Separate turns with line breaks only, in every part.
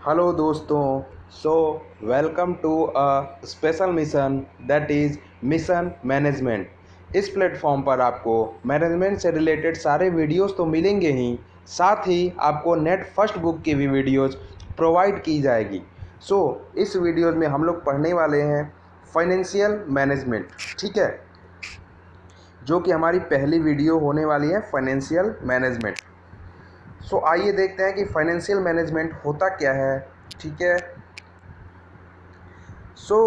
Hello दोस्तों। So welcome to a special mission that is mission management. इस platform पर आपको मैनेजमेंट से रिलेटेड सारे वीडियोस तो मिलेंगे ही, साथ ही आपको नेट फर्स्ट बुक की भी वीडियोस प्रोवाइड की जाएगी। इस वीडियोस में हम लोग पढ़ने वाले हैं फाइनेंशियल मैनेजमेंट, ठीक है, जो कि हमारी पहली वीडियो होने वाली है फाइनेंशियल मैनेजमेंट। आइए देखते हैं कि फाइनेंशियल मैनेजमेंट होता क्या है, ठीक है।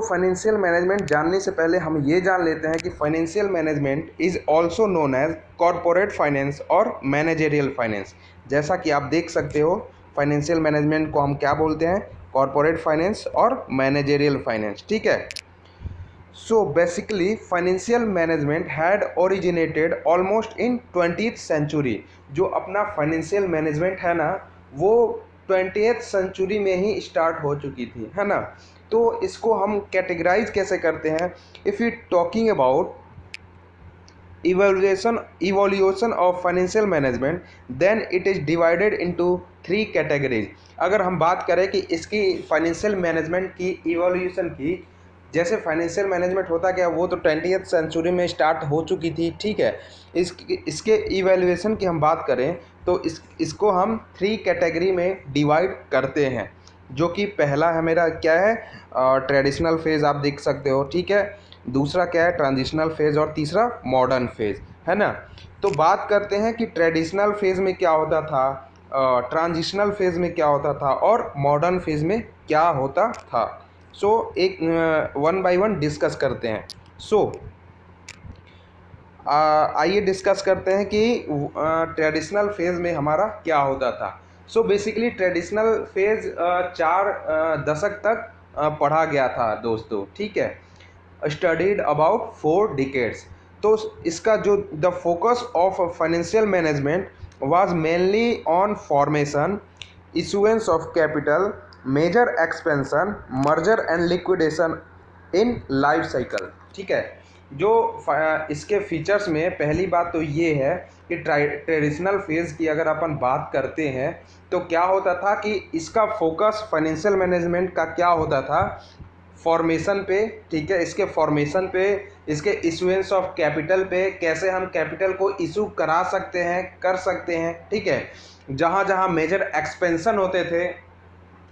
फाइनेंशियल मैनेजमेंट जानने से पहले हम ये जान लेते हैं कि financial management is also known as corporate finance और मैनेजेरियल फाइनेंस। जैसा कि आप देख सकते हो, फाइनेंशियल मैनेजमेंट को हम क्या बोलते हैं, कॉरपोरेट फाइनेंस और मैनेजेरियल फाइनेंस, ठीक है। Basically financial management had originated almost in 20th century. जो अपना फाइनेंशियल मैनेजमेंट है ना, वो 20th सेंचुरी में ही स्टार्ट हो चुकी थी, है ना। तो इसको हम कैटेगराइज कैसे करते हैं, if you talking about evaluation of financial management, then it is divided into 3 categories। अगर हम बात करें कि इसकी फाइनेंशियल मैनेजमेंट की इवोल्यूशन की, जैसे फाइनेंशियल मैनेजमेंट होता क्या, वो तो 20th सेंचुरी में स्टार्ट हो चुकी थी, ठीक है। इसके इवैल्यूएशन की हम बात करें तो इसको हम 3 कैटेगरी में डिवाइड करते हैं, जो कि पहला है मेरा क्या है, ट्रेडिशनल फेज़ आप देख सकते हो, ठीक है। दूसरा क्या है, ट्रांजिशनल फेज़, और तीसरा मॉडर्न फेज़, है ना। तो बात करते हैं कि ट्रेडिशनल फेज़ में क्या होता था, ट्रांजिशनल फेज़ में क्या होता था और मॉडर्न फेज़ में क्या होता था। एक वन बाय वन डिस्कस करते हैं। आइए डिस्कस करते हैं कि ट्रेडिशनल फेज़ में हमारा क्या होता था। बेसिकली ट्रेडिशनल फेज़ 4 दशक तक पढ़ा गया था दोस्तों, ठीक है। Studied about 4 decades. तो इसका जो the focus of financial management was mainly on formation, issuance of capital, major expansion, merger and liquidation in life cycle, ठीक है। जो इसके फीचर्स में पहली बात तो ये है कि ट्रेडिशनल फेज़ की अगर अपन बात करते हैं तो क्या होता था कि इसका फोकस फाइनेंशियल मैनेजमेंट का क्या होता था, फॉर्मेशन पे, ठीक है। इसके फॉर्मेशन पे, इसके इशुएंस ऑफ कैपिटल पे, कैसे हम कैपिटल को इशू करा सकते हैं, कर सकते हैं, ठीक है। जहाँ जहाँ मेजर एक्सपेंशन होते थे,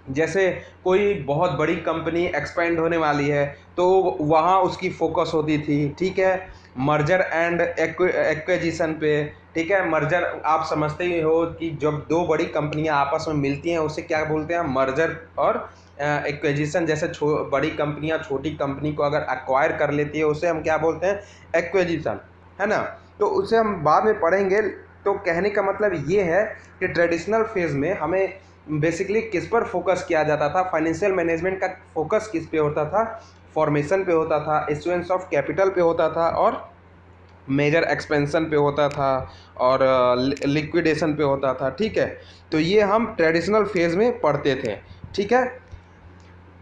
जैसे कोई बहुत बड़ी कंपनी एक्सपेंड होने वाली है तो वहाँ उसकी फोकस होती थी, ठीक है। मर्जर एंड एक्विजिशन पे, ठीक है। मर्जर आप समझते ही हो कि जब दो बड़ी कंपनियां आपस में मिलती हैं उसे क्या बोलते हैं, मर्जर और एक्विजिशन। जैसे बड़ी कंपनियां छोटी कंपनी को अगर एक्वायर कर लेती है उसे हम क्या बोलते हैं, एक्विजिशन, है ना। तो उसे हम बाद में पढ़ेंगे। तो कहने का मतलब ये है कि ट्रेडिशनल फेज़ में हमें बेसिकली किस पर फोकस किया जाता था, फाइनेंशियल मैनेजमेंट का फोकस किस पे होता था, फॉर्मेशन पे होता था, इशुएंस ऑफ कैपिटल पे होता था, और मेजर एक्सपेंशन पे होता था, और लिक्विडेशन पे होता था, ठीक है। तो ये हम ट्रेडिशनल फेज़ में पढ़ते थे, ठीक है।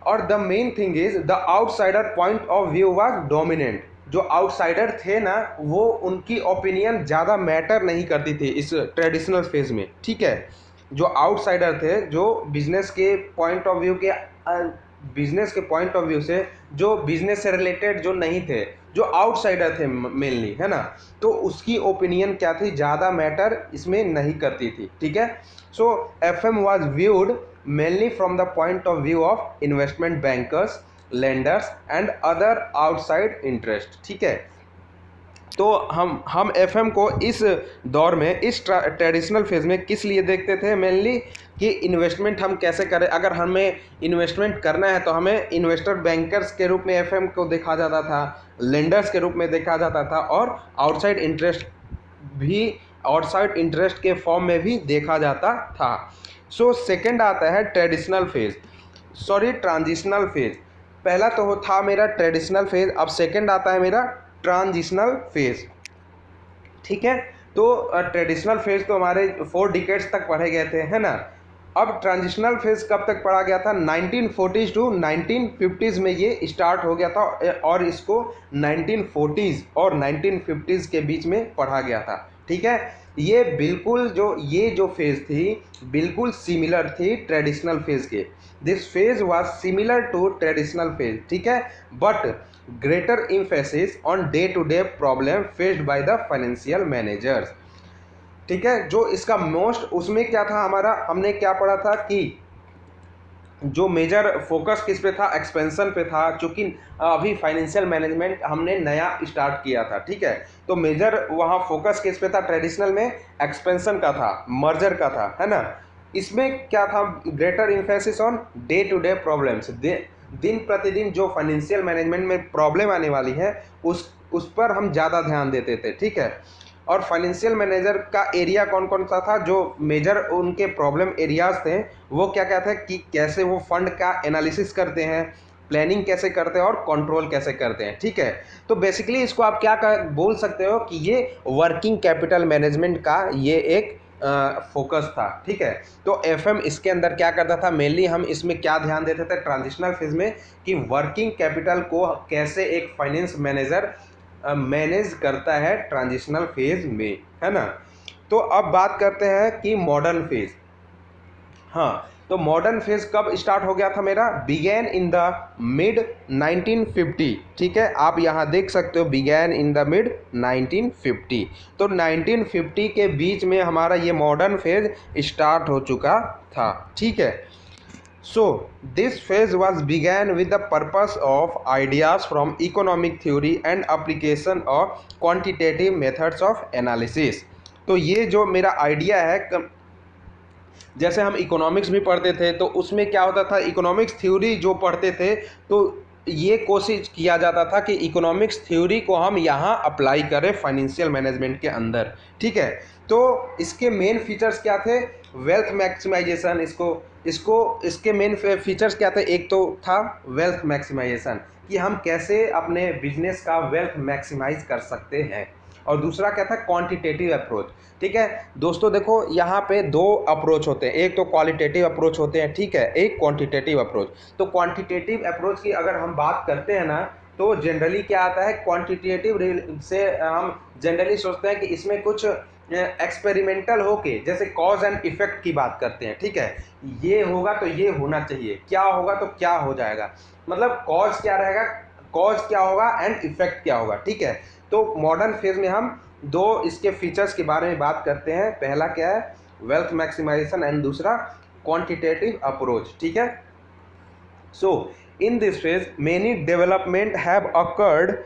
और the main thing is the outsider point of view was dominant. जो आउटसाइडर थे ना, वो उनकी ओपिनियन ज़्यादा मैटर नहीं करती थी इस ट्रेडिशनल फेज में, ठीक है। जो आउटसाइडर थे, जो बिजनेस के पॉइंट ऑफ व्यू से, जो बिजनेस से रिलेटेड जो नहीं थे, जो आउटसाइडर थे मेनली, है ना, तो उसकी ओपिनियन क्या थी, ज़्यादा मैटर इसमें नहीं करती थी, ठीक है। FM was viewed mainly from the point of view of investment bankers, lenders and other outside interest, ठीक है। तो हम एफएम को इस दौर में, इस ट्रेडिशनल फेज में किस लिए देखते थे, मेनली कि इन्वेस्टमेंट हम कैसे करें। अगर हमें इन्वेस्टमेंट करना है तो हमें इन्वेस्टर बैंकर्स के रूप में एफएम को देखा जाता था, लेंडर्स के रूप में देखा जाता था, और आउटसाइड इंटरेस्ट भी, आउटसाइड इंटरेस्ट के फॉर्म में भी देखा जाता था। सेकंड आता है ट्रेडिशनल फेज, ट्रांजिशनल फेज। पहला तो था मेरा ट्रेडिशनल फेज, अब सेकंड आता है मेरा ट्रांजिशनल फेज, ठीक है। तो ट्रेडिशनल फेज तो हमारे 4 डिकेड्स तक पढ़े गए थे, है ना। अब ट्रांजिशनल फेज कब तक पढ़ा गया था, 1940s टू 1950s में ये स्टार्ट हो गया था, और इसको 1940s और 1950s के बीच में पढ़ा गया था, ठीक है। ये जो फेज थी बिल्कुल सिमिलर थी ट्रेडिशनल फेज के। This phase was similar to traditional phase, ठीक है, but greater emphasis on day to day problem faced by the financial managers, ठीक है। जो इसका मोस्ट उसमें क्या था हमारा, हमने क्या पढ़ा था कि जो मेजर फोकस किस पे था, एक्सपेंशन पे था, क्योंकि अभी फाइनेंशियल मैनेजमेंट हमने नया स्टार्ट किया था, ठीक है। तो मेजर वहाँ फोकस किस पे था, ट्रेडिशनल में एक्सपेंशन का था, मर्जर का था, है ना। इसमें क्या था, greater emphasis on day to day problems, दिन प्रतिदिन जो फाइनेंशियल मैनेजमेंट में प्रॉब्लम आने वाली है उस पर हम ज़्यादा ध्यान देते थे, ठीक है। और फाइनेंशियल मैनेजर का एरिया कौन कौन सा था, जो मेजर उनके प्रॉब्लम एरियाज थे वो क्या क्या थे, कि कैसे वो फंड का एनालिसिस करते हैं, प्लानिंग कैसे करते हैं और कंट्रोल कैसे करते हैं, ठीक है। तो बेसिकली इसको आप क्या बोल सकते हो कि ये वर्किंग कैपिटल मैनेजमेंट का ये एक फोकस था, ठीक है। तो एफएम इसके अंदर क्या करता था, मेनली हम इसमें क्या ध्यान देते थे ट्रांजिशनल फेज में, कि वर्किंग कैपिटल को कैसे एक फाइनेंस मैनेजर मैनेज करता है ट्रांजिशनल फेज में, है ना। तो अब बात करते हैं कि मॉडर्न फेज। हाँ, तो मॉडर्न फेज कब स्टार्ट हो गया था मेरा, बिगैन इन द मिड 1950, ठीक है। आप यहाँ देख सकते हो बिगैन इन द मिड 1950। तो 1950 के बीच में हमारा ये मॉडर्न फेज स्टार्ट हो चुका था, ठीक है। So, this phase was began with the purpose of ideas from economic theory and application of quantitative methods of analysis। तो ये जो मेरा आइडिया है, जैसे हम इकोनॉमिक्स भी पढ़ते थे तो उसमें क्या होता था, इकोनॉमिक्स थ्योरी जो पढ़ते थे तो ये कोशिश किया जाता था कि इकोनॉमिक्स थ्योरी को हम यहाँ अप्लाई करें फाइनेंशियल मैनेजमेंट के अंदर, ठीक है। तो इसके मेन फीचर्स क्या थे, वेल्थ मैक्सिमाइजेशन, इसके मेन फीचर्स क्या थे, एक तो था वेल्थ मैक्सिमाइजेशन, कि हम कैसे अपने बिजनेस का वेल्थ मैक्सिमाइज कर सकते हैं, और दूसरा क्या था, क्वांटिटेटिव अप्रोच, ठीक है। दोस्तों देखो यहाँ पे दो अप्रोच होते हैं, एक तो क्वालिटेटिव अप्रोच होते हैं, ठीक है, एक क्वांटिटेटिव अप्रोच। तो क्वांटिटेटिव अप्रोच की अगर हम बात करते हैं ना, तो जनरली क्या आता है, क्वांटिटेटिव से हम जनरली सोचते हैं कि इसमें कुछ एक्सपेरिमेंटल होके, जैसे कॉज एंड इफेक्ट की बात करते हैं, ठीक है। ये होगा तो ये होना चाहिए, क्या होगा तो क्या हो जाएगा, मतलब कॉज क्या रहेगा, कॉज क्या होगा एंड इफेक्ट क्या होगा, ठीक है। तो मॉडर्न फेज में हम दो इसके फीचर्स के बारे में बात करते हैं, पहला क्या है, वेल्थ मैक्सिमाइजेशन, एंड दूसरा क्वांटिटेटिव अप्रोच, ठीक है। So in this phase many development have occurred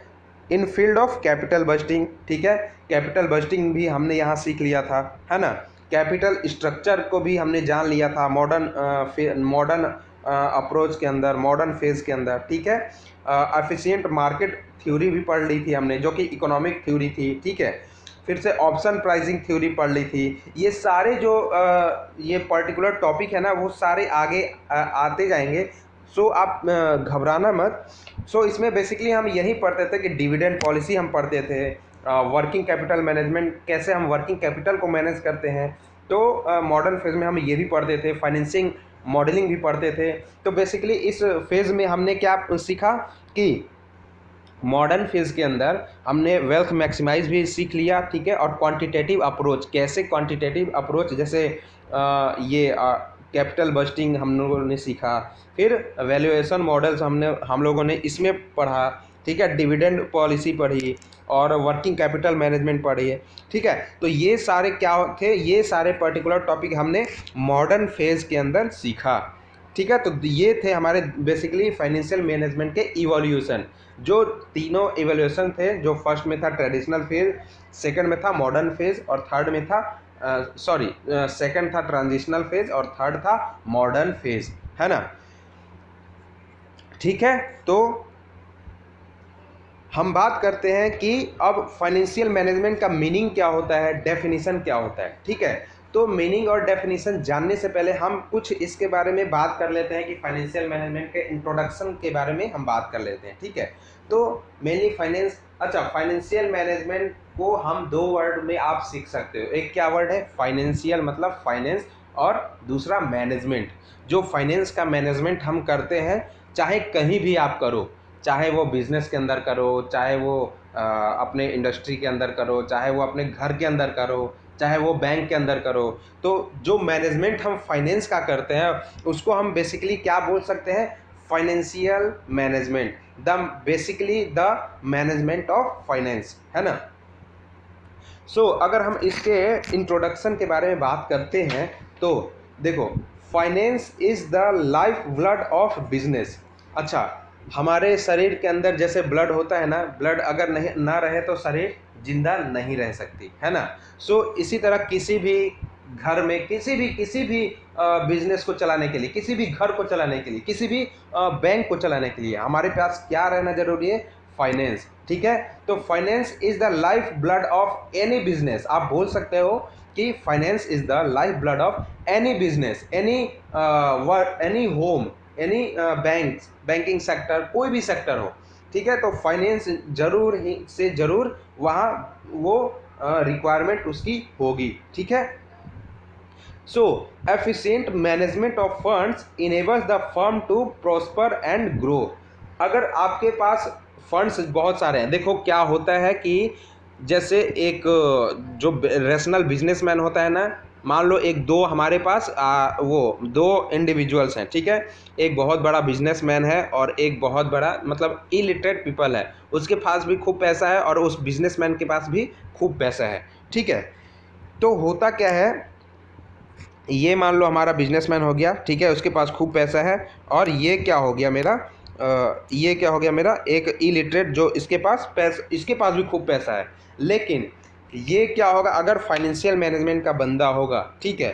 in field of capital budgeting, ठीक है। कैपिटल बजटिंग भी हमने यहाँ सीख लिया था, है ना। कैपिटल स्ट्रक्चर को भी हमने जान लिया था मॉडर्न अप्रोच के अंदर, मॉडर्न फेज के अंदर, ठीक है। एफिशिएंट मार्केट थ्योरी भी पढ़ ली थी हमने, जो कि इकोनॉमिक थ्योरी थी, ठीक है। फिर से ऑप्शन प्राइसिंग थ्योरी पढ़ ली थी। ये सारे जो ये पर्टिकुलर टॉपिक है ना, वो सारे आगे आते जाएंगे, सो आप घबराना मत। सो इसमें बेसिकली हम यही पढ़ते थे कि डिविडेंड पॉलिसी हम पढ़ते थे, वर्किंग कैपिटल मैनेजमेंट, कैसे हम वर्किंग कैपिटल को मैनेज करते हैं। तो मॉडर्न फेज में हम ये भी पढ़ते थे, फाइनेंसिंग मॉडलिंग भी पढ़ते थे। तो बेसिकली इस फेज़ में हमने क्या सीखा कि मॉडर्न फेज़ के अंदर हमने वेल्थ मैक्सिमाइज भी सीख लिया, ठीक है। और क्वांटिटेटिव अप्रोच, कैसे क्वांटिटेटिव अप्रोच, जैसे ये कैपिटल बजटिंग हम लोगों ने सीखा, फिर वैल्यूएशन मॉडल्स हम लोगों ने इसमें पढ़ा, ठीक है। डिविडेंड पॉलिसी पढ़ी और वर्किंग कैपिटल मैनेजमेंट पढ़ी है, ठीक है। तो ये सारे क्या थे, ये सारे पर्टिकुलर टॉपिक हमने मॉडर्न फेज़ के अंदर सीखा, ठीक है। तो ये थे हमारे बेसिकली फाइनेंशियल मैनेजमेंट के इवोल्यूशन, जो तीनों इवोल्यूशन थे, जो फर्स्ट में था ट्रेडिशनल फेज, सेकंड में था मॉडर्न फेज, और थर्ड में था सेकंड था ट्रांजिशनल फेज, और थर्ड था मॉडर्न फेज, है ना, ठीक है। तो हम बात करते हैं कि अब फाइनेंशियल मैनेजमेंट का मीनिंग क्या होता है, डेफिनेशन क्या होता है, ठीक है। तो मीनिंग और डेफिनेशन जानने से पहले हम कुछ इसके बारे में बात कर लेते हैं कि फाइनेंशियल मैनेजमेंट के इंट्रोडक्शन के बारे में हम बात कर लेते हैं, ठीक है। तो मेनली फाइनेंशियल मैनेजमेंट को हम दो वर्ड में आप सीख सकते हो। एक क्या वर्ड है, फाइनेंशियल मतलब फाइनेंस, और दूसरा मैनेजमेंट। जो फाइनेंस का मैनेजमेंट हम करते हैं, चाहे कहीं भी आप करो, चाहे वो बिजनेस के अंदर करो, चाहे वो अपने इंडस्ट्री के अंदर करो, चाहे वो अपने घर के अंदर करो, चाहे वो बैंक के अंदर करो। तो जो मैनेजमेंट हम फाइनेंस का करते हैं उसको हम बेसिकली क्या बोल सकते हैं, financial management, the basically the management of finance, है ना। अगर हम इसके इंट्रोडक्शन के बारे में बात करते हैं तो देखो, finance is the life blood of business. अच्छा, हमारे शरीर के अंदर जैसे ब्लड होता है ना, ब्लड अगर नहीं ना रहे तो शरीर जिंदा नहीं रह सकती, है ना। इसी तरह किसी भी घर में किसी भी बिजनेस को चलाने के लिए, किसी भी घर को चलाने के लिए, किसी भी बैंक को चलाने के लिए हमारे पास क्या रहना जरूरी है, फाइनेंस। ठीक है, तो finance is the life blood of any business. आप बोल सकते हो कि finance is the life blood of any business, any work, any home, any banking sector, कोई भी सेक्टर हो। ठीक है, तो फाइनेंस जरूर ही से जरूर वहाँ वो रिक्वायरमेंट उसकी होगी। ठीक है, efficient management of funds enables the firm to prosper and grow। अगर आपके पास फंड्स बहुत सारे हैं, देखो क्या होता है कि जैसे एक जो रैशनल बिजनेसमैन होता है ना, मान लो एक दो हमारे पास वो दो इंडिविजुअल्स हैं, ठीक है, एक बहुत बड़ा बिजनेसमैन है और एक बहुत बड़ा मतलब इलिटरेट पीपल है, उसके पास भी खूब पैसा है और उस बिजनेसमैन के पास भी खूब पैसा है। ठीक है, तो होता क्या है, ये मान लो हमारा बिजनेसमैन हो गया, ठीक है, उसके पास खूब पैसा है, और ये क्या हो गया मेरा ये क्या हो गया मेरा एक इलिटरेट, जो इसके पास भी खूब पैसा है। लेकिन ये क्या होगा, अगर फाइनेंशियल मैनेजमेंट का बंदा होगा, ठीक है,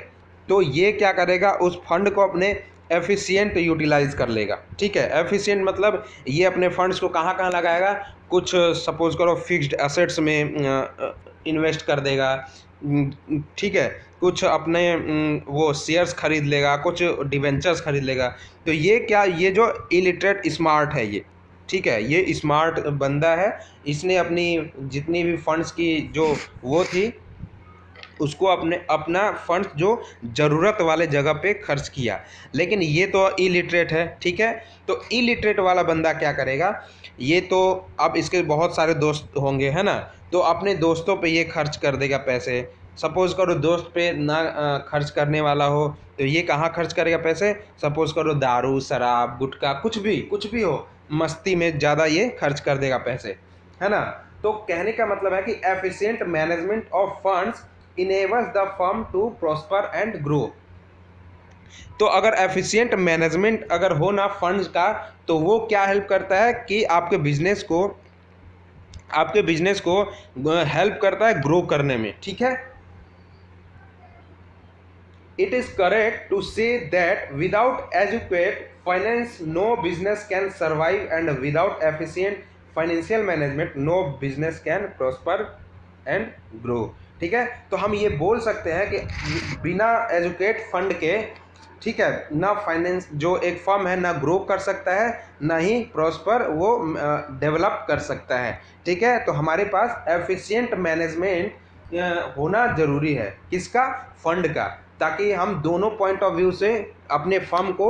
तो ये क्या करेगा, उस फंड को अपने एफिशिएंट यूटिलाइज कर लेगा। ठीक है, एफिशिएंट मतलब ये अपने फंड्स को कहाँ कहाँ लगाएगा, कुछ सपोज करो फिक्स्ड एसेट्स में इन्वेस्ट कर देगा, ठीक है, कुछ अपने वो शेयर्स खरीद लेगा, कुछ डिवेंचर्स खरीद लेगा। तो ये जो इलिटरेट स्मार्ट है ये, ठीक है, ये स्मार्ट बंदा है, इसने अपनी जितनी भी फंड्स की जो वो थी उसको अपना फंड जो ज़रूरत वाले जगह पे खर्च किया। लेकिन ये तो इलिटरेट है, ठीक है, तो इलिटरेट वाला बंदा क्या करेगा, ये तो अब इसके बहुत सारे दोस्त होंगे, है ना, तो अपने दोस्तों पे ये खर्च कर देगा पैसे। सपोज़ करो दोस्त पे ना खर्च करने वाला हो तो ये कहाँ खर्च करेगा पैसे, सपोज़ करो दारू, शराब, गुटखा, कुछ भी हो, मस्ती में ज़्यादा ये खर्च कर देगा पैसे, है ना। तो कहने का मतलब है कि efficient management of funds enables the firm to prosper and grow. तो अगर एफिशिएंट मैनेजमेंट अगर हो ना फंड्स का, तो वो क्या हेल्प करता है कि आपके बिजनेस को हेल्प करता है ग्रो करने में। ठीक है, it is correct to say that without adequate finance no business can survive and without efficient financial management no business can prosper and grow. ठीक है, तो हम ये बोल सकते हैं कि बिना एजुकेट फंड के, ठीक है, ना फाइनेंस जो एक फर्म है ना ग्रो कर सकता है, ना ही प्रॉस्पर वो डेवलप कर सकता है। ठीक है, तो हमारे पास एफिशिएंट मैनेजमेंट होना ज़रूरी है, किसका, फंड का, ताकि हम दोनों पॉइंट ऑफ व्यू से अपने फर्म को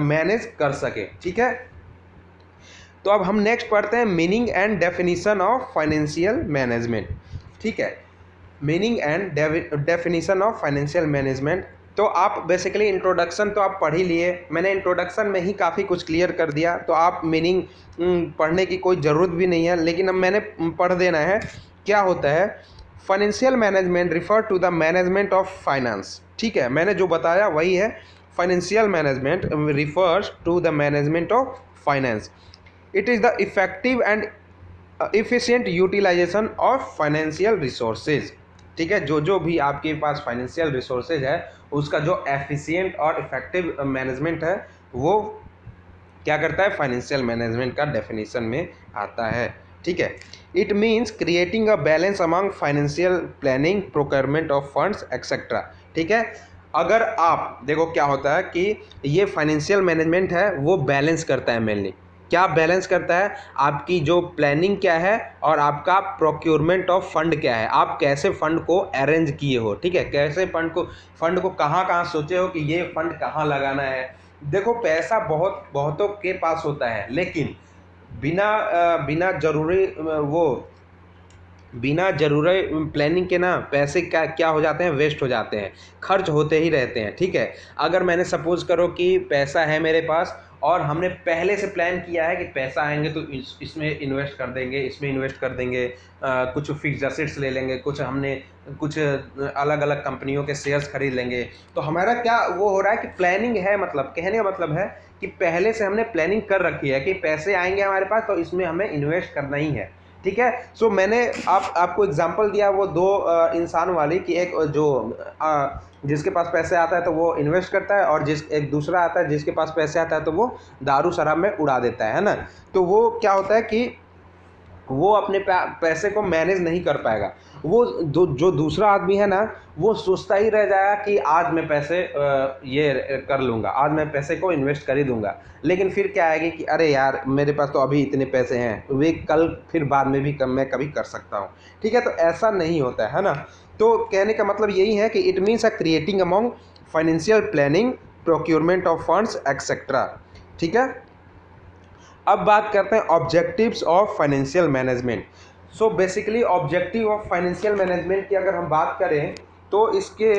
मैनेज कर सके। ठीक है, तो अब हम नेक्स्ट पढ़ते हैं meaning and definition of financial management. ठीक है, meaning and definition of financial management. तो आप बेसिकली इंट्रोडक्शन तो आप पढ़ ही लिए, मैंने इंट्रोडक्शन में ही काफ़ी कुछ क्लियर कर दिया, तो आप मीनिंग पढ़ने की कोई ज़रूरत भी नहीं है, लेकिन अब मैंने पढ़ देना है। क्या होता है, financial management refer to the management of finance. ठीक है, मैंने जो बताया वही है, financial management refers to the management of finance. It is the effective and efficient utilisation of financial resources. ठीक है, जो भी आपके पास फाइनेंशियल रिसोर्सेज है उसका जो एफिशिएंट और इफेक्टिव मैनेजमेंट है वो क्या करता है, फाइनेंशियल मैनेजमेंट का डेफिनेशन में आता है। ठीक है, it means creating a balance among financial planning, procurement of funds etcetera. ठीक है, अगर आप देखो क्या होता है कि ये फाइनेंशियल मैनेजमेंट है वो बैलेंस करता है, मेनली क्या बैलेंस करता है, आपकी जो प्लानिंग क्या है और आपका प्रोक्योरमेंट ऑफ फंड क्या है, आप कैसे फंड को अरेंज किए हो। ठीक है, कैसे फंड को कहाँ कहाँ सोचे हो कि ये फंड कहाँ लगाना है। देखो पैसा बहुतों के पास होता है, लेकिन बिना जरूरी वो बिना ज़रूरत प्लानिंग के ना पैसे क्या क्या हो जाते हैं, वेस्ट हो जाते हैं, खर्च होते ही रहते हैं, ठीक है। अगर मैंने सपोज़ करो कि पैसा है मेरे पास और हमने पहले से प्लान किया है कि पैसा आएंगे तो इसमें इन्वेस्ट कर देंगे, इसमें इन्वेस्ट कर देंगे, कुछ फिक्स एसेट्स ले लेंगे, कुछ हमने कुछ अलग अलग कंपनियों के शेयर्स खरीद लेंगे। तो हमारा क्या वो हो रहा है कि प्लानिंग है, मतलब कहने का मतलब है कि पहले से हमने प्लानिंग कर रखी है कि पैसे आएंगे हमारे पास तो इसमें हमें इन्वेस्ट करना ही है, ठीक है। सो मैंने आपको एग्जांपल दिया वो दो इंसान वाली कि एक जो जिसके पास पैसे आता है तो वो इन्वेस्ट करता है, और एक दूसरा आता है जिसके पास पैसे आता है तो वो दारू शराब में उड़ा देता है ना। तो वो क्या होता है कि वो अपने पैसे को मैनेज नहीं कर पाएगा। वो जो दूसरा आदमी है ना, वो सोचता ही रह जाएगा कि आज मैं पैसे ये कर लूँगा, आज मैं पैसे को इन्वेस्ट कर ही दूंगा। लेकिन फिर क्या आएगी कि अरे यार मेरे पास तो अभी इतने पैसे हैं, वे कल फिर बाद में भी मैं कभी कर सकता हूँ, ठीक है। तो ऐसा नहीं होता है ना। तो कहने का मतलब यही है कि it means a creating among financial planning, procurement of funds etcetera, ठीक है। अब बात करते हैं objectives of financial management. So basically objective of financial management की अगर हम बात करें तो इसके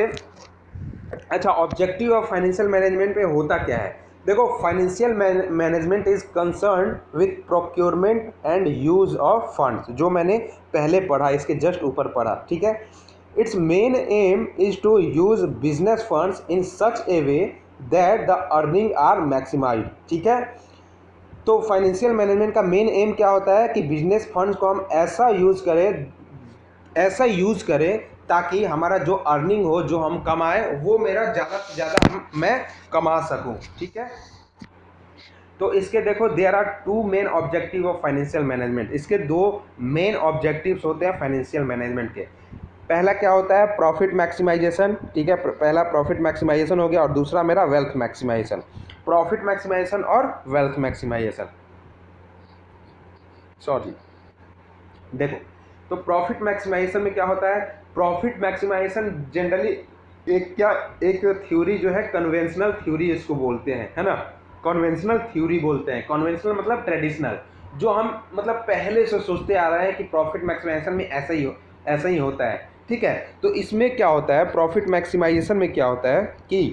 अच्छा ऑब्जेक्टिव ऑफ फाइनेंशियल मैनेजमेंट पे होता क्या है। देखो, financial management is concern with procurement and use of funds, जो मैंने पहले पढ़ा, इसके जस्ट ऊपर पढ़ा, ठीक है। Its main aim is to use business funds in such a way that the earning are maximised, ठीक है। तो फाइनेंशियल मैनेजमेंट का मेन एम क्या होता है कि बिजनेस फंड्स को हम ऐसा यूज़ करें ताकि हमारा जो अर्निंग हो, जो हम कमाएं, वो मेरा ज़्यादा से ज़्यादा मैं कमा सकूं, ठीक है। तो इसके देखो there are two main objective of financial management. इसके दो मेन ऑब्जेक्टिव्स होते हैं फाइनेंशियल मैनेजमेंट के। पहला क्या होता है, प्रॉफिट मैक्सिमाइजेशन, ठीक है। पहला प्रॉफिट मैक्सिमाइजेशन हो गया, और दूसरा मेरा वेल्थ मैक्सिमाइजेशन। प्रॉफिट मैक्सिमाइजेशन और वेल्थ मैक्सिमाइजेशन, सॉरी। देखो, तो प्रॉफिट मैक्सिमाइजेशन में क्या होता है, प्रॉफिट मैक्सिमाइजेशन जनरली एक थ्योरी जो है, कन्वेंशनल थ्योरी इसको बोलते हैं, है ना। कन्वेंशनल थ्योरी बोलते हैं। कन्वेंशनल मतलब ट्रेडिशनल, जो हम मतलब पहले से सोचते आ रहे हैं कि प्रॉफिट मैक्सिमाइजेशन में ऐसा ही होता है, ठीक है। तो इसमें क्या होता है, प्रॉफिट मैक्सिमाइजेशन में क्या होता है कि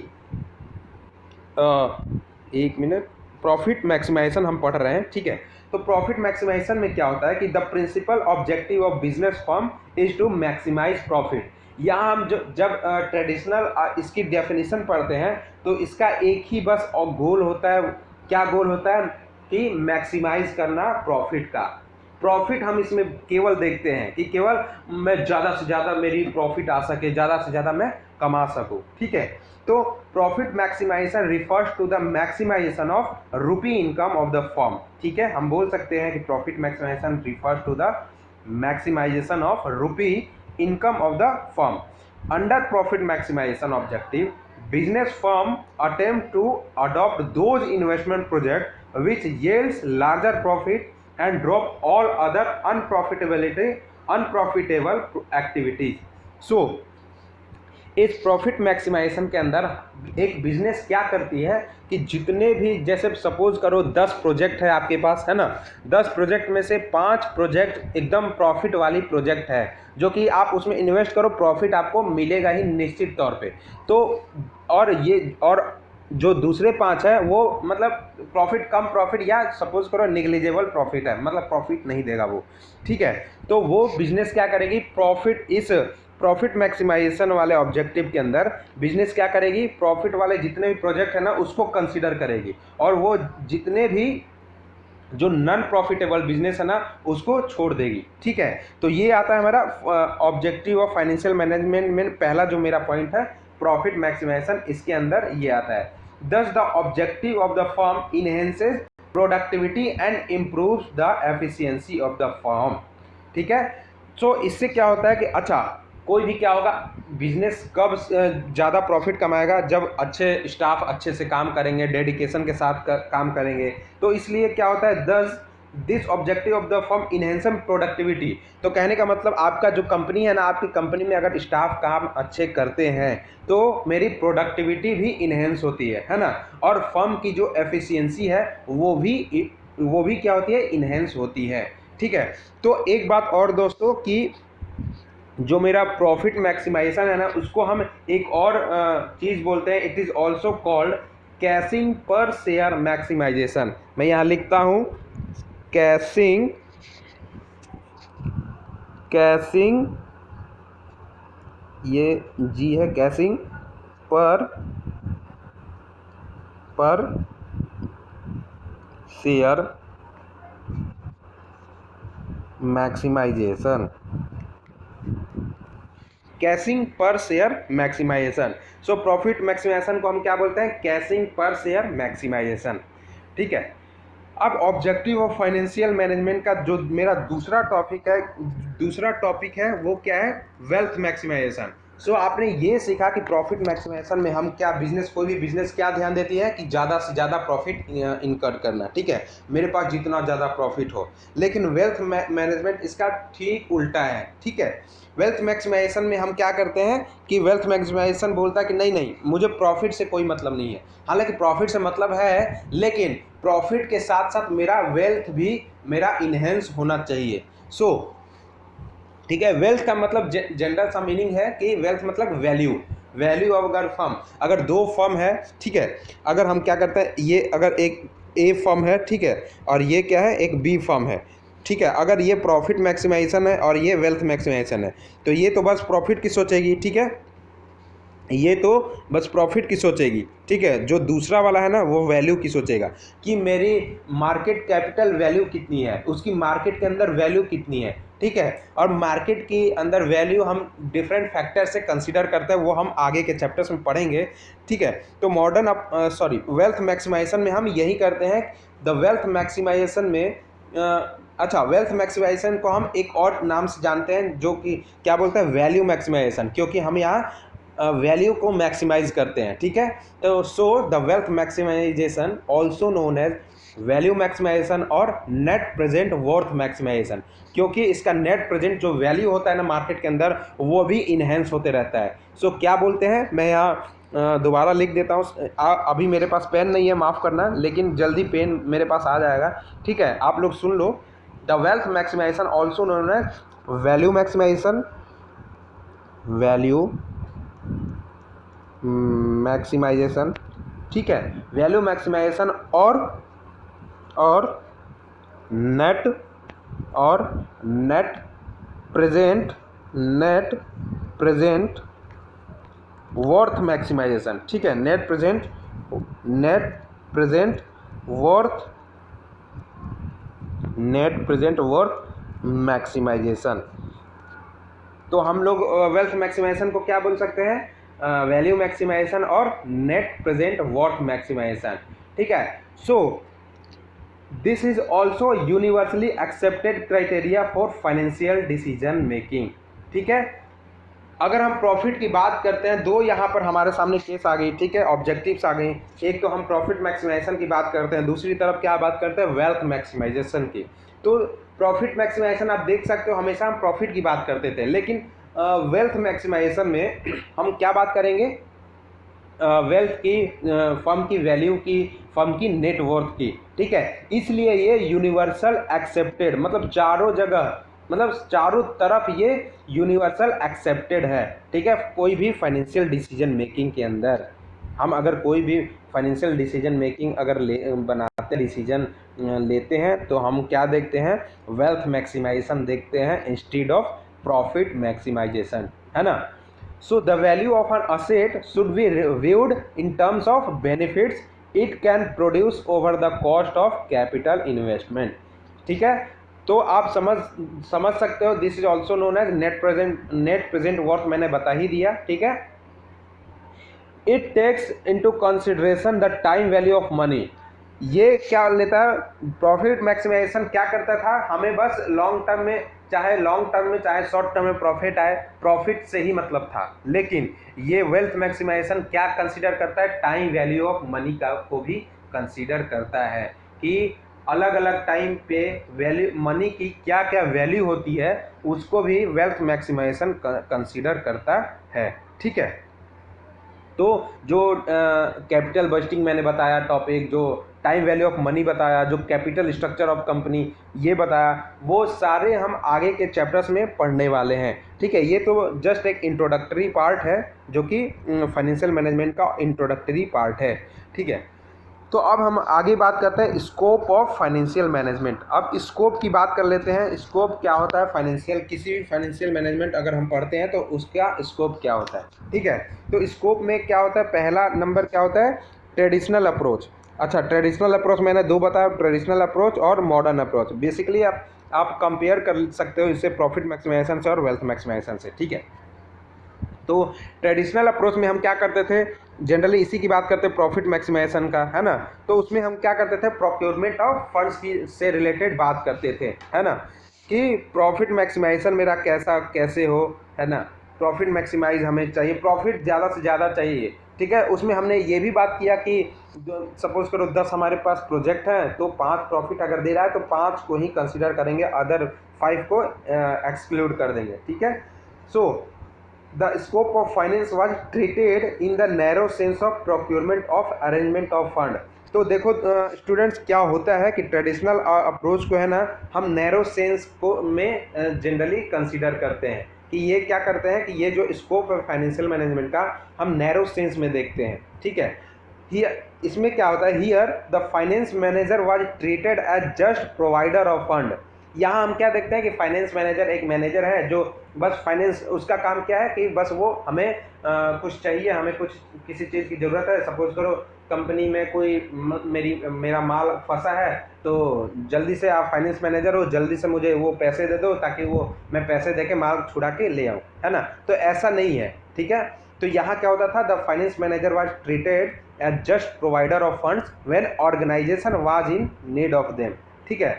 एक मिनट, प्रॉफिट मैक्सिमाइजेशन हम पढ़ रहे हैं, ठीक है। तो प्रॉफिट मैक्सिमाइजेशन में क्या होता है कि the principal objective of business firm is to maximise profit. यहाँ हम जब ट्रेडिशनल इसकी डेफिनेशन पढ़ते हैं तो इसका एक ही बस गोल होता है। क्या गोल होता है कि मैक्सिमाइज करना प्रॉफिट का। प्रॉफिट हम इसमें केवल देखते हैं कि केवल मैं ज़्यादा से ज़्यादा मेरी प्रॉफिट आ सके, ज़्यादा से ज़्यादा मैं कमा सकूँ, ठीक है। तो profit maximisation refers to the maximisation of rupee income of the firm, ठीक है। हम बोल सकते हैं कि profit maximisation refers to the maximisation of rupee income of the firm. Under profit maximisation objective, business firm attempt to adopt those investment project which yields larger profit and drop all other unprofitable activities. So इस profit maximisation के अंदर एक business क्या करती है कि जितने भी, जैसे सपोज करो 10 प्रोजेक्ट है आपके पास, है ना। 10 प्रोजेक्ट में से 5 प्रोजेक्ट एकदम प्रॉफिट वाली प्रोजेक्ट है, जो कि आप उसमें इन्वेस्ट करो, प्रॉफिट आपको मिलेगा ही निश्चित तौर पे। तो और जो दूसरे 5 है वो मतलब कम प्रॉफिट या सपोज करो निग्लिजिबल प्रॉफिट है, मतलब प्रॉफिट नहीं देगा वो, ठीक है। तो वो बिजनेस क्या करेगी, प्रॉफिट मैक्सिमाइजेशन वाले ऑब्जेक्टिव के अंदर बिजनेस क्या करेगी, प्रॉफिट वाले जितने भी प्रोजेक्ट है ना उसको कंसीडर करेगी, और वो जितने भी जो नॉन प्रॉफिटेबल बिजनेस है ना उसको छोड़ देगी, ठीक है। तो ये आता है हमारा ऑब्जेक्टिव ऑफ फाइनेंशियल मैनेजमेंट में पहला जो मेरा पॉइंट है प्रॉफिट मैक्सिमाइजेशन, इसके अंदर ये आता है। दस the objective of the firm enhances productivity and improves the efficiency of the firm, ठीक है। सो इससे क्या होता है कि अच्छा कोई भी क्या होगा, बिजनेस कब ज़्यादा प्रॉफिट कमाएगा, जब अच्छे स्टाफ अच्छे से काम करेंगे, डेडिकेशन के साथ काम करेंगे। तो इसलिए क्या होता है, this objective of the firm enhances productivity. तो कहने का मतलब आपका जो कंपनी है ना, आपकी कंपनी में अगर स्टाफ काम अच्छे करते हैं तो मेरी प्रोडक्टिविटी भी इनहेंस होती है ना। और फर्म की जो एफिशिएंसी है वो भी क्या होती है, इनहेंस होती है ठीक है। तो एक बात और दोस्तों कि जो मेरा प्रॉफिट मैक्सिमाइजेशन है ना, उसको हम एक और चीज़ बोलते हैं, it is also called caching पर शेयर मैक्सिमाइजेशन। मैं यहाँ लिखता हूँ कैशिंग ये जी है, कैशिंग पर शेयर मैक्सिमाइजेशन, कैशिंग पर share maximisation. So profit maximisation को हम क्या बोलते हैं, कैशिंग पर शेयर मैक्सिमाइजेशन। ठीक है। अब ऑब्जेक्टिव ऑफ फाइनेंशियल मैनेजमेंट का जो मेरा दूसरा टॉपिक है वो क्या है, वेल्थ मैक्सिमाइजेशन। सो आपने ये सीखा कि प्रॉफिट मैक्सिमाइजेशन में हम क्या, कोई भी बिजनेस क्या ध्यान देती है कि ज़्यादा से ज़्यादा प्रॉफिट इनकर करना। ठीक है, मेरे पास जितना ज़्यादा प्रॉफिट हो। लेकिन वेल्थ मैनेजमेंट इसका ठीक उल्टा है। ठीक है, वेल्थ मैक्सिमाइजेशन में हम क्या करते हैं कि वेल्थ मैक्सिमाइजेशन बोलता है कि नहीं नहीं, मुझे प्रॉफिट से कोई मतलब नहीं है। हालांकि प्रॉफिट से मतलब है, लेकिन प्रॉफिट के साथ साथ मेरा वेल्थ भी मेरा इन्हेंस होना चाहिए। ठीक है, वेल्थ का मतलब जनरल सा मीनिंग है कि वेल्थ मतलब वैल्यू ऑफ अगर फर्म, अगर दो फर्म है, ठीक है, अगर हम क्या करते हैं, ये अगर एक ए फर्म है, ठीक है, और ये क्या है, एक बी फर्म है। ठीक है, अगर ये प्रॉफिट मैक्सिमाइजेशन है और ये वेल्थ मैक्सिमाइजेशन है, तो ये तो बस प्रॉफिट की सोचेगी। ठीक है, ये तो बस प्रॉफिट की सोचेगी। ठीक है, जो दूसरा वाला है ना, वो वैल्यू की सोचेगा कि मेरी मार्केट कैपिटल वैल्यू कितनी है, उसकी मार्केट के अंदर वैल्यू कितनी है। ठीक है, और मार्केट के अंदर वैल्यू हम डिफरेंट फैक्टर से कंसीडर करते हैं, वो हम आगे के चैप्टर्स में पढ़ेंगे। ठीक है, तो वेल्थ मैक्सिमाइजेशन में हम यही करते हैं। द वेल्थ मैक्सिमाइजेशन में वेल्थ मैक्सिमाइजेशन को हम एक और नाम से जानते हैं, जो कि क्या बोलते हैं, वैल्यू मैक्सिमाइजेशन, क्योंकि हम यहाँ वैल्यू को मैक्सिमाइज करते हैं। ठीक है, तो so the wealth maximisation also known as value maximisation और नेट प्रेजेंट वर्थ मैक्सिमाइजेशन, क्योंकि इसका नेट प्रेजेंट जो वैल्यू होता है ना मार्केट के अंदर, वो भी इन्हेंस होते रहता है। सो क्या बोलते हैं, मैं यहाँ दोबारा लिख देता हूँ। अभी मेरे पास पेन नहीं है, माफ़ करना, लेकिन जल्दी पेन मेरे पास आ जाएगा। ठीक है, आप लोग सुन लो। The wealth maximisation also known as value maximization, ठीक है, वैल्यू मैक्सिमाइजेशन और नेट प्रेजेंट वर्थ मैक्सिमाइजेशन। ठीक है, नेट प्रेजेंट वर्थ मैक्सिमाइजेशन। तो हम लोग वेल्थ मैक्सिमाइजेशन को क्या बोल सकते हैं, वैल्यू मैक्सिमाइजेशन और नेट प्रेजेंट वर्थ मैक्सिमाइजेशन। ठीक है, so this is also universally accepted criteria for financial decision making. ठीक है, अगर हम प्रॉफिट की बात करते हैं, दो यहाँ पर हमारे सामने केस आ गई। ठीक है, ऑब्जेक्टिव्स आ गई। एक तो हम प्रॉफिट मैक्सिमाइजेशन की बात करते हैं, दूसरी तरफ क्या बात करते हैं, वेल्थ मैक्सिमाइजेशन की। तो प्रॉफिट मैक्सिमाइजेशन आप देख सकते हो, हमेशा हम प्रॉफिट की बात करते थे, लेकिन वेल्थ मैक्सिमाइजेशन में हम क्या बात करेंगे, वेल्थ की, फर्म की वैल्यू की, फर्म की नेटवर्थ की। ठीक है, इसलिए ये यूनिवर्सल एक्सेप्टेड, मतलब चारों जगह, मतलब चारों तरफ ये यूनिवर्सल एक्सेप्टेड है। ठीक है, कोई भी फाइनेंशियल डिसीजन मेकिंग के अंदर हम अगर कोई भी फाइनेंशियल डिसीजन मेकिंग अगर डिसीजन लेते हैं, तो हम क्या देखते हैं, वेल्थ मैक्सिमाइजेशन देखते हैं इंस्टीड ऑफ प्रॉफिट मैक्सिमाइजेशन, है ना। So the value of an asset should be viewed in terms of benefits it can produce over the cost of capital investment। ठीक है, तो आप समझ सकते हो, this is also known as net present worth, मैंने बता ही दिया। ठीक है, it takes into consideration the time value of money. ये क्या लेता है, प्रॉफिट मैक्सिमाइजेशन क्या करता था, हमें बस लॉन्ग टर्म में चाहे शॉर्ट टर्म में प्रॉफिट आए, प्रॉफिट से ही मतलब था। लेकिन ये वेल्थ मैक्सिमाइजेशन क्या कंसीडर करता है, टाइम वैल्यू ऑफ मनी का को भी कंसीडर करता है कि अलग अलग टाइम पे वैल्यू मनी की क्या क्या वैल्यू होती है, उसको भी वेल्थ मैक्सिमाइजेशन कंसीडर करता है। ठीक है, तो जो कैपिटल बजटिंग मैंने बताया टॉपिक, जो टाइम वैल्यू ऑफ मनी बताया, जो कैपिटल स्ट्रक्चर ऑफ कंपनी ये बताया, वो सारे हम आगे के चैप्टर्स में पढ़ने वाले हैं। ठीक है, ये तो जस्ट एक इंट्रोडक्टरी पार्ट है जो कि फाइनेंशियल मैनेजमेंट का इंट्रोडक्टरी पार्ट है। ठीक है, तो अब हम आगे बात करते हैं स्कोप ऑफ फाइनेंशियल मैनेजमेंट। अब स्कोप की बात कर लेते हैं। स्कोप क्या होता है फाइनेंशियल, किसी भी फाइनेंशियल मैनेजमेंट अगर हम पढ़ते हैं तो उसका स्कोप क्या होता है। ठीक है, तो स्कोप में क्या होता है, पहला नंबर क्या होता है, ट्रेडिशनल अप्रोच। अच्छा, ट्रेडिशनल अप्रोच मैंने दो बताया, ट्रेडिशनल अप्रोच और मॉडर्न अप्रोच। बेसिकली आप कंपेयर कर सकते हो इससे प्रॉफिट मैक्सिमाइजेशन से और वेल्थ मैक्सिमाइजेशन से। ठीक है, तो ट्रेडिशनल अप्रोच में हम क्या करते थे, जनरली इसी की बात करते हैं प्रॉफिट मैक्सिमाइजेशन का, है ना। तो उसमें हम क्या करते थे, प्रोक्योरमेंट ऑफ फंड्स की से रिलेटेड बात करते थे, है ना, कि प्रॉफिट मैक्सिमाइजेशन मेरा कैसे हो, है ना। प्रॉफिट मैक्सिमाइज हमें चाहिए, प्रॉफिट ज़्यादा से ज़्यादा चाहिए। ठीक है, उसमें हमने ये भी बात किया कि सपोज करो 10 हमारे पास प्रोजेक्ट हैं, तो 5 प्रॉफिट अगर दे रहा है तो 5 को ही कंसिडर करेंगे, अदर 5 को एक्सक्लूड कर देंगे। ठीक है, सो the scope of finance was treated in the narrow sense of procurement of arrangement of fund। तो देखो स्टूडेंट्स, क्या होता है कि ट्रेडिशनल अप्रोच को है ना हम नैरो सेंस को में जनरली कंसीडर करते हैं, कि ये क्या करते हैं कि ये जो स्कोप है फाइनेंशियल मैनेजमेंट का हम नैरो सेंस में देखते हैं। ठीक है, इसमें क्या होता है, here the finance manager was treated as just provider of fund. यहाँ हम क्या देखते हैं कि फाइनेंस मैनेजर एक मैनेजर है जो बस फाइनेंस, उसका काम क्या है कि बस वो हमें कुछ चाहिए, हमें कुछ किसी चीज़ की ज़रूरत है। सपोज करो कंपनी में कोई मेरा माल फंसा है, तो जल्दी से आप फाइनेंस मैनेजर हो, जल्दी से मुझे वो पैसे दे दो ताकि वो मैं पैसे दे के माल छुड़ा के ले आऊँ, है ना। तो ऐसा नहीं है। ठीक है, तो यहाँ क्या होता था, the finance manager was treated as just provider of funds when organisation was in need of them. ठीक है,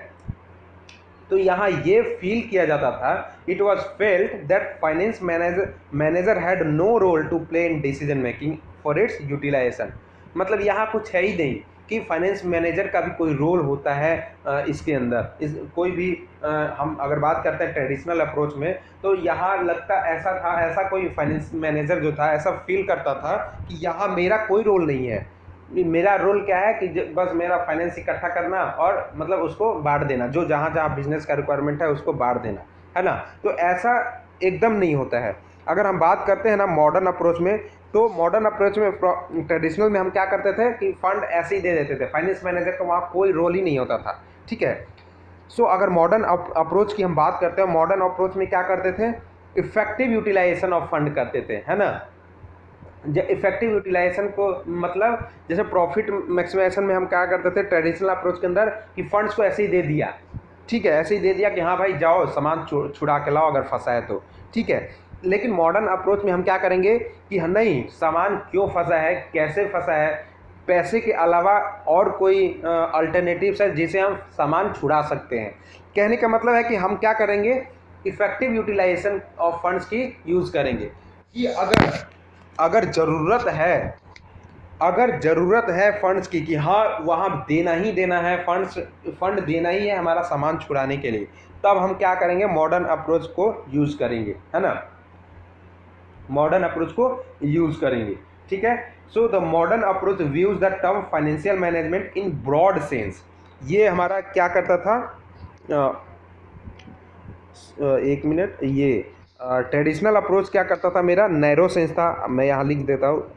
तो यहाँ ये फील किया जाता था, it was felt that finance manager had no role to play in decision making for its utilisation. मतलब यहाँ कुछ है ही नहीं कि फाइनेंस मैनेजर का भी कोई रोल होता है इसके अंदर। कोई भी हम अगर बात करते हैं ट्रेडिशनल अप्रोच में, तो यहाँ लगता ऐसा था, ऐसा कोई फाइनेंस मैनेजर जो था ऐसा फील करता था कि यहाँ मेरा कोई रोल नहीं है, मेरा रोल क्या है कि बस मेरा फाइनेंस इकट्ठा करना और मतलब उसको बांट देना, जो जहाँ जहाँ बिजनेस का रिक्वायरमेंट है उसको बांट देना, है ना। तो ऐसा एकदम नहीं होता है। अगर हम बात करते हैं ना मॉडर्न अप्रोच में, तो मॉडर्न अप्रोच में ट्रेडिशनल में हम क्या करते थे कि फंड ऐसे ही दे देते थे, फाइनेंस मैनेजर का वहाँ कोई रोल ही नहीं होता था। ठीक है, सो अगर मॉडर्न अप्रोच की हम बात करते हैं, मॉडर्न अप्रोच में क्या करते थे, इफेक्टिव यूटिलाइजेशन ऑफ फंड करते थे, है ना। इफेक्टिव यूटिलाइजेशन को मतलब जैसे प्रॉफिट मैक्सिमाइजेशन में हम क्या करते थे ट्रेडिशनल अप्रोच के अंदर कि फंड्स को ऐसे ही दे दिया। ठीक है, ऐसे ही दे दिया कि हाँ भाई जाओ सामान छुड़ा के लाओ अगर फंसा है तो। ठीक है, लेकिन मॉडर्न अप्रोच में हम क्या करेंगे कि नहीं, सामान क्यों फंसा है, कैसे फंसा है, पैसे के अलावा और कोई अल्टरनेटिव्स है जिसे हम सामान छुड़ा सकते हैं। कहने का मतलब है कि हम क्या करेंगे, इफेक्टिव यूटिलाइजेशन ऑफ फंड्स की यूज़ करेंगे कि अगर ज़रूरत है फंड्स की कि हाँ वहाँ देना ही देना है, फंड देना ही है हमारा सामान छुड़ाने के लिए, तब हम क्या करेंगे, मॉडर्न अप्रोच को यूज़ करेंगे, है ना, मॉडर्न अप्रोच को यूज़ करेंगे। ठीक है, so the modern approach views the term financial management in broad sense. ये हमारा क्या करता था, एक मिनट, ये ट्रेडिशनल अप्रोच क्या करता था, मेरा नैरो सेंस था, मैं यहाँ लिख देता हूँ,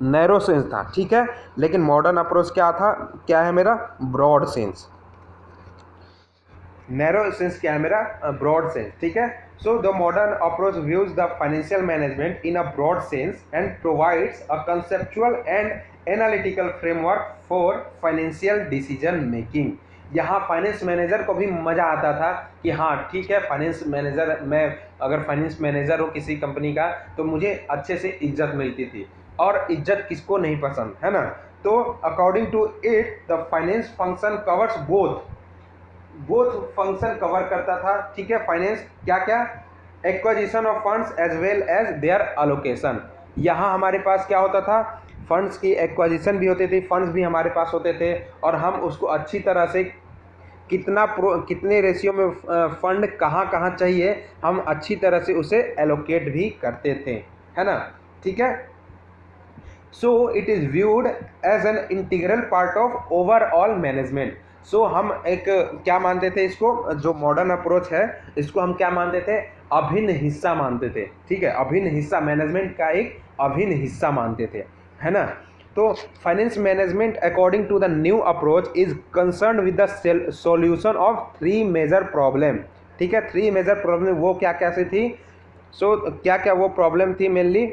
नैरो सेंस था। ठीक है, लेकिन मॉडर्न अप्रोच क्या है मेरा, ब्रॉड सेंस। नैरो सेंस क्या है मेरा, ब्रॉड सेंस। ठीक है, so the modern approach views the financial management in a broad sense and provides a conceptual and analytical framework for financial decision making. यहाँ finance manager को भी मज़ा आता था कि हाँ ठीक है, फाइनेंस मैनेजर, मैं अगर फाइनेंस मैनेजर हूँ किसी कंपनी का तो मुझे अच्छे से इज्जत मिलती थी, और इज्जत किसको नहीं पसंद, है ना। तो according to it the finance function covers both function cover करता था। ठीक है, फाइनेंस क्या acquisition of funds as well as their allocation. यहाँ हमारे पास क्या होता था, फंड्स की एक्विजिशन भी होती थी, फंड्स भी हमारे पास होते थे, और हम उसको अच्छी तरह से कितने रेशियो में फंड कहाँ कहाँ चाहिए, हम अच्छी तरह से उसे एलोकेट भी करते थे, है ना। ठीक है। So it is viewed as an integral part of overall management. So हम एक क्या मानते थे इसको, जो मॉडर्न अप्रोच है इसको हम क्या मानते थे, अभिन्न हिस्सा मानते थे। ठीक है, अभिन्न हिस्सा, मैनेजमेंट का एक अभिन्न हिस्सा मानते थे, है ना। तो finance management according to the new approach is concern with the solution of 3 major problem. ठीक है, 3 मेजर प्रॉब्लम वो क्या कैसे थी, सो क्या क्या वो प्रॉब्लम थी, mainly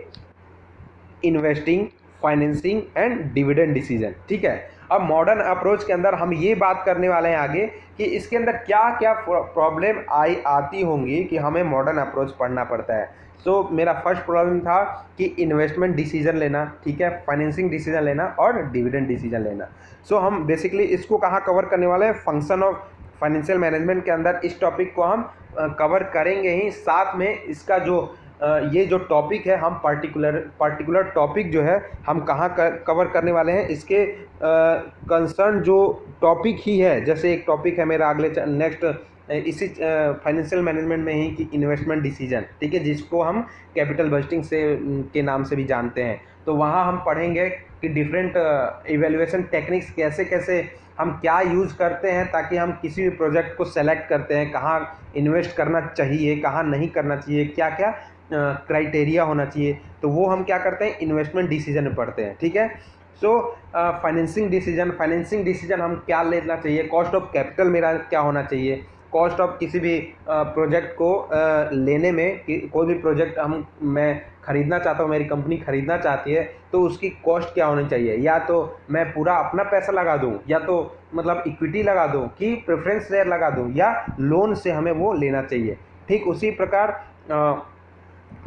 investing, financing and dividend decision. ठीक है, अब मॉडर्न अप्रोच के अंदर हम ये बात करने वाले हैं आगे कि इसके अंदर क्या क्या प्रॉब्लम आती होंगी कि हमें मॉडर्न अप्रोच पढ़ना पड़ता है। सो मेरा फर्स्ट प्रॉब्लम था कि इन्वेस्टमेंट डिसीजन लेना, ठीक है, फाइनेंसिंग डिसीजन लेना और डिविडेंड डिसीजन लेना। सो हम बेसिकली इसको कहाँ कवर करने वाले हैं, फंक्शन ऑफ फाइनेंशियल मैनेजमेंट के अंदर इस टॉपिक को हम कवर करेंगे ही। साथ में इसका जो ये जो टॉपिक है, हम पर्टिकुलर टॉपिक जो है हम कहाँ कवर करने वाले हैं, इसके कंसर्न जो टॉपिक ही है, जैसे एक टॉपिक है मेरा अगले नेक्स्ट इसी फाइनेंशियल मैनेजमेंट में ही कि इन्वेस्टमेंट डिसीजन, ठीक है, जिसको हम कैपिटल बजटिंग से के नाम से भी जानते हैं। तो वहाँ हम पढ़ेंगे कि डिफरेंट इवैल्यूएशन टेक्निक्स कैसे कैसे हम क्या यूज़ करते हैं ताकि हम किसी भी प्रोजेक्ट को सेलेक्ट करते हैं, कहाँ इन्वेस्ट करना चाहिए, कहाँ नहीं करना चाहिए, क्या क्या क्राइटेरिया होना चाहिए। तो वो हम क्या करते हैं, इन्वेस्टमेंट डिसीजन में पढ़ते हैं। ठीक है। सो फाइनेंसिंग डिसीजन हम क्या लेना चाहिए, कॉस्ट ऑफ कैपिटल मेरा क्या होना चाहिए, कॉस्ट ऑफ किसी भी प्रोजेक्ट को लेने में, कोई भी प्रोजेक्ट मैं ख़रीदना चाहता हूँ, मेरी कंपनी ख़रीदना चाहती है, तो उसकी कॉस्ट क्या होनी चाहिए, या तो मैं पूरा अपना पैसा लगा दूँ, या तो मतलब इक्विटी लगा दूँ, कि प्रेफरेंस शेयर लगा दूँ, या लोन से हमें वो लेना चाहिए। ठीक उसी प्रकार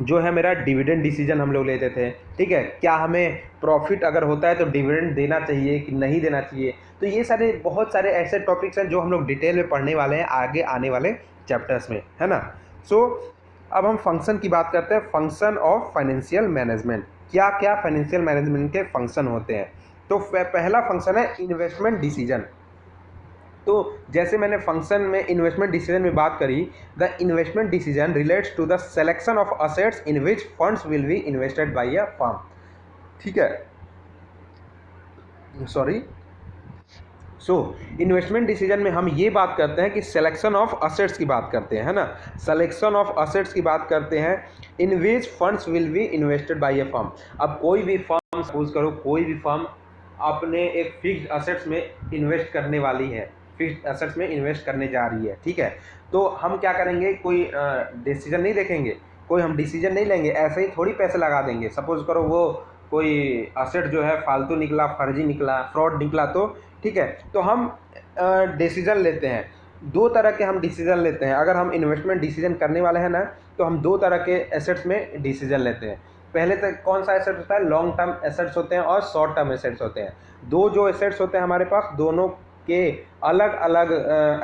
जो है मेरा डिविडेंड डिसीजन हम लोग लेते थे। ठीक है, क्या हमें प्रॉफिट अगर होता है तो डिविडेंड देना चाहिए कि नहीं देना चाहिए। तो ये सारे बहुत सारे ऐसे टॉपिक्स हैं जो हम लोग डिटेल में पढ़ने वाले हैं आगे आने वाले चैप्टर्स में, है ना। सो अब हम फंक्शन की बात करते हैं, फंक्शन ऑफ फाइनेंशियल मैनेजमेंट। क्या क्या फाइनेंशियल मैनेजमेंट के फंक्शन होते हैं। तो पहला फंक्शन है इन्वेस्टमेंट डिसीजन। तो जैसे मैंने फंक्शन में इन्वेस्टमेंट डिसीजन में बात करी, the investment decision relates to the selection of assets in which funds will be invested by a firm. ठीक है, सॉरी। सो इन्वेस्टमेंट डिसीजन में हम ये बात करते हैं कि सिलेक्शन ऑफ असेट्स की बात करते हैं, है ना, सिलेक्शन ऑफ असेट्स की बात करते हैं in which funds will be invested by a firm. अब कोई भी फर्म, सपोज करो कोई भी फर्म अपने एक फिक्स्ड असेट्स में इन्वेस्ट करने वाली है, फिक्स्ड असेट्स में इन्वेस्ट करने जा रही है। ठीक है, तो हम क्या करेंगे, कोई डिसीजन नहीं देखेंगे, कोई हम डिसीजन नहीं लेंगे, ऐसे ही थोड़ी पैसे लगा देंगे। सपोज करो वो कोई असेट जो है फालतू निकला, फर्जी निकला, फ्रॉड निकला, तो ठीक है, तो हम डिसीजन लेते हैं। 2 तरह के हम डिसीजन लेते हैं। अगर हम इन्वेस्टमेंट डिसीजन करने वाले हैं ना, तो हम 2 तरह के एसेट्स में डिसीजन लेते हैं। पहले तो कौन सा एसेट होता है, लॉन्ग टर्म एसेट्स होते हैं और शॉर्ट टर्म एसेट्स होते हैं। दो जो एसेट्स होते हैं हमारे पास, दोनों के अलग अलग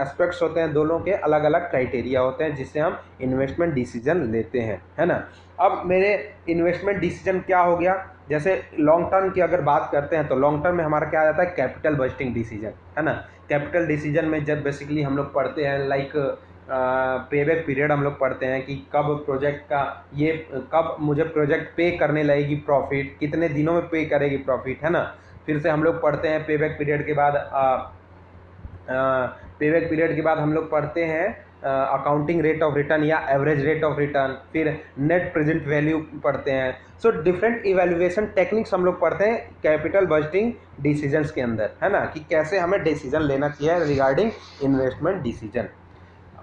एस्पेक्ट्स होते हैं, दोनों के अलग अलग क्राइटेरिया होते हैं जिससे हम इन्वेस्टमेंट डिसीजन लेते हैं, है ना। अब मेरे इन्वेस्टमेंट डिसीजन क्या हो गया, जैसे लॉन्ग टर्म की अगर बात करते हैं तो लॉन्ग टर्म में हमारा क्या आ जाता है, कैपिटल बजटिंग डिसीजन, है ना। कैपिटल डिसीजन में जब बेसिकली हम लोग पढ़ते हैं लाइक पेबैक पीरियड हम लोग पढ़ते हैं कि कब प्रोजेक्ट का ये, कब मुझे प्रोजेक्ट पे करने लगेगी प्रॉफिट, कितने दिनों में पे करेगी प्रॉफिट, है ना। फिर से हम लोग पढ़ते हैं पेबैक पीरियड के बाद हम लोग पढ़ते हैं अकाउंटिंग रेट ऑफ रिटर्न या एवरेज रेट ऑफ रिटर्न, फिर नेट प्रेजेंट वैल्यू पढ़ते हैं। सो डिफरेंट इवैल्यूएशन टेक्निक्स हम लोग पढ़ते हैं कैपिटल बजटिंग डिसीजंस के अंदर, है ना, कि कैसे हमें डिसीजन लेना चाहिए रिगार्डिंग इन्वेस्टमेंट डिसीजन।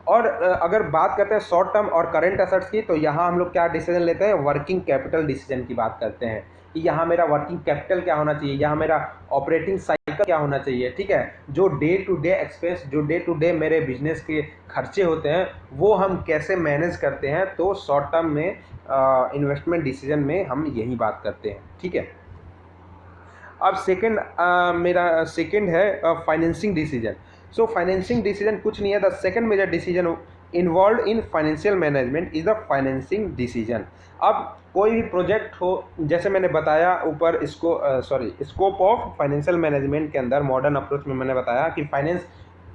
और अगर बात करते हैं शॉर्ट टर्म और करंट एसेट्स की, तो यहाँ हम लोग क्या डिसीजन लेते हैं, वर्किंग कैपिटल डिसीजन की बात करते हैं कि यहाँ मेरा वर्किंग कैपिटल क्या होना चाहिए, यहाँ मेरा ऑपरेटिंग साइकिल क्या होना चाहिए। ठीक है, जो डे टू डे एक्सपेंस, जो डे टू डे मेरे बिजनेस के खर्चे होते हैं वो हम कैसे मैनेज करते हैं। तो शॉर्ट टर्म में इन्वेस्टमेंट डिसीजन में हम यही बात करते हैं। ठीक है, अब मेरा सेकंड है financing decision. So financing decision कुछ नहीं है, the second major decision involve in financial management is the financing decision. अब कोई भी प्रोजेक्ट हो, जैसे मैंने बताया ऊपर, स्कोप ऑफ फाइनेंशियल मैनेजमेंट के अंदर मॉडर्न अप्रोच में मैंने बताया कि फाइनेंस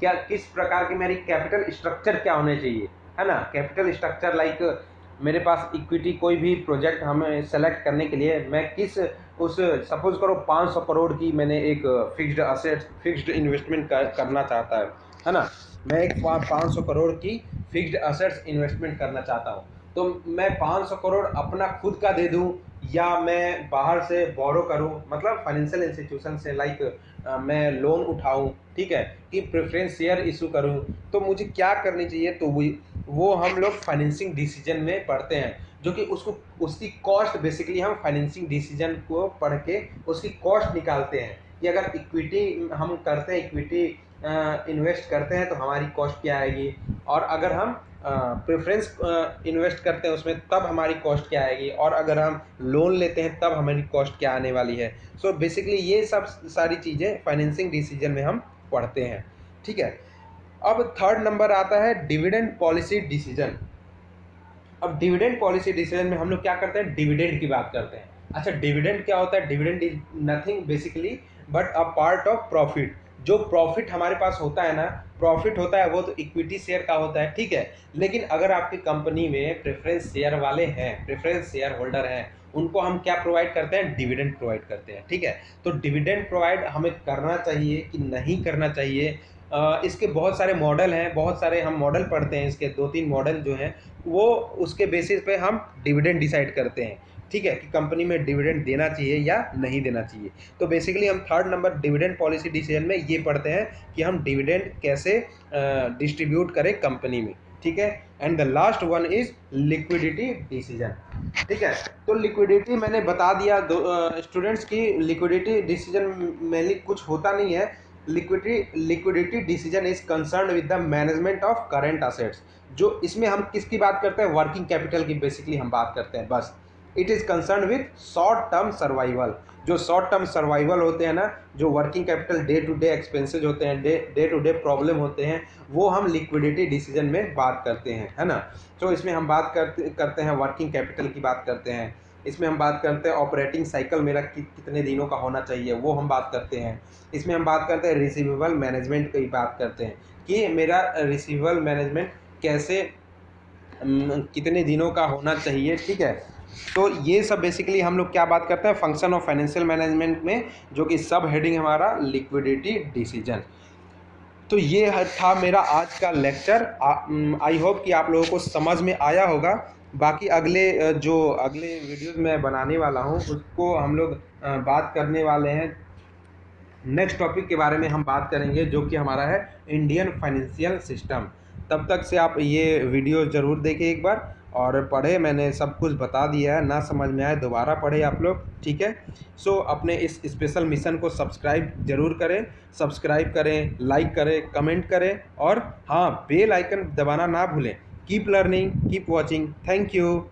क्या किस प्रकार की मेरी कैपिटल स्ट्रक्चर क्या होने चाहिए, है ना। कैपिटल स्ट्रक्चर लाइक मेरे पास इक्विटी, कोई भी प्रोजेक्ट हमें सेलेक्ट करने के लिए मैं किस उस सपोज करो 500 करोड़ की मैंने एक फिक्स्ड असेट फिक्स्ड इन्वेस्टमेंट करना चाहता है ना। मैं एक 500 करोड़ की फिक्स्ड असेट्स इन्वेस्टमेंट करना चाहता हूँ, तो मैं 500 करोड़ अपना खुद का दे दूँ या मैं बाहर से बोरो करूँ, मतलब फाइनेंशियल इंस्टीट्यूशन से लाइक मैं लोन उठाऊँ, ठीक है, कि प्रेफरेंस शेयर इशू करूँ, तो मुझे क्या करनी चाहिए। तो वो हम लोग फाइनेंसिंग डिसीजन में पढ़ते हैं, जो कि उसको उसकी कॉस्ट बेसिकली हम फाइनेंसिंग डिसीजन को पढ़ के उसकी कॉस्ट निकालते हैं कि अगर इक्विटी हम करते हैं, इक्विटी इन्वेस्ट करते हैं तो हमारी कॉस्ट क्या आएगी, और अगर हम प्रेफरेंस इन्वेस्ट करते हैं उसमें तब हमारी कॉस्ट क्या आएगी, और अगर हम लोन लेते हैं तब हमारी कॉस्ट क्या आने वाली है। सो बेसिकली ये सब सारी चीज़ें फाइनेंसिंग डिसीजन में हम पढ़ते हैं, ठीक है। अब थर्ड नंबर आता है डिविडेंड पॉलिसी डिसीजन। अब डिविडेंड पॉलिसी डिसीजन में हम लोग क्या करते हैं, डिविडेंड की बात करते हैं। अच्छा, डिविडेंड क्या होता है? Dividend is nothing basically but a part of profit. जो प्रॉफिट हमारे पास होता है ना, प्रॉफिट होता है वो तो इक्विटी शेयर का होता है, ठीक है। लेकिन अगर आपकी कंपनी में प्रेफरेंस शेयर वाले हैं, प्रेफरेंस शेयर होल्डर हैं, उनको हम क्या प्रोवाइड करते हैं? डिविडेंड प्रोवाइड करते हैं, ठीक है। तो डिविडेंड प्रोवाइड हमें करना चाहिए कि नहीं करना चाहिए, इसके बहुत सारे मॉडल हैं, बहुत सारे हम मॉडल पढ़ते हैं, इसके 2-3 मॉडल जो हैं वो उसके बेसिस पे हम डिविडेंड डिसाइड करते हैं, ठीक है, कि कंपनी में डिविडेंड देना चाहिए या नहीं देना चाहिए। तो बेसिकली हम third number dividend policy decision में ये पढ़ते हैं कि हम डिविडेंड कैसे डिस्ट्रीब्यूट करें कंपनी में, ठीक है। And the last one is liquidity decision, ठीक है। तो लिक्विडिटी मैंने बता दिया स्टूडेंट्स की लिक्विडिटी डिसीजन मेनली कुछ होता नहीं है। Liquidity decision is concern with the management of current assets. जो इसमें हम किसकी बात करते हैं? वर्किंग कैपिटल की बेसिकली हम बात करते हैं बस। It is concern with short term survival. जो शॉर्ट टर्म सर्वाइवल होते हैं ना, जो working capital day to day expenses होते हैं, डे टू डे प्रॉब्लम होते हैं, वो हम लिक्विडिटी डिसीजन में बात करते हैं, है ना। तो इसमें हम बात करते हैं वर्किंग कैपिटल की बात करते हैं, इसमें हम बात करते हैं ऑपरेटिंग साइकिल मेरा कितने दिनों का होना चाहिए, वो हम बात करते हैं। इसमें हम बात करते हैं रिसीवेबल मैनेजमेंट की बात करते हैं कि मेरा रिसीवेबल मैनेजमेंट कैसे कितने दिनों का होना चाहिए, ठीक है। तो ये सब बेसिकली हम लोग क्या बात करते हैं? फंक्शन ऑफ फाइनेंशियल मैनेजमेंट में, जो कि सब हेडिंग हमारा लिक्विडिटी डिसीजन। तो ये था मेरा आज का लेक्चर। आई होप कि आप लोगों को समझ में आया होगा। बाकी अगले वीडियोज़ मैं बनाने वाला हूँ उसको हम लोग बात करने वाले हैं, नेक्स्ट टॉपिक के बारे में हम बात करेंगे जो कि हमारा है इंडियन फाइनेंशियल सिस्टम। तब तक से आप ये वीडियो ज़रूर देखें एक बार और पढ़े, मैंने सब कुछ बता दिया है, ना समझ में आए दोबारा पढ़े आप लोग, ठीक है। सो अपने इस स्पेशल मिशन को सब्सक्राइब करें, लाइक करें, कमेंट करें और हाँ, बेल आइकन दबाना ना भूलें। Keep learning, keep watching, thank you.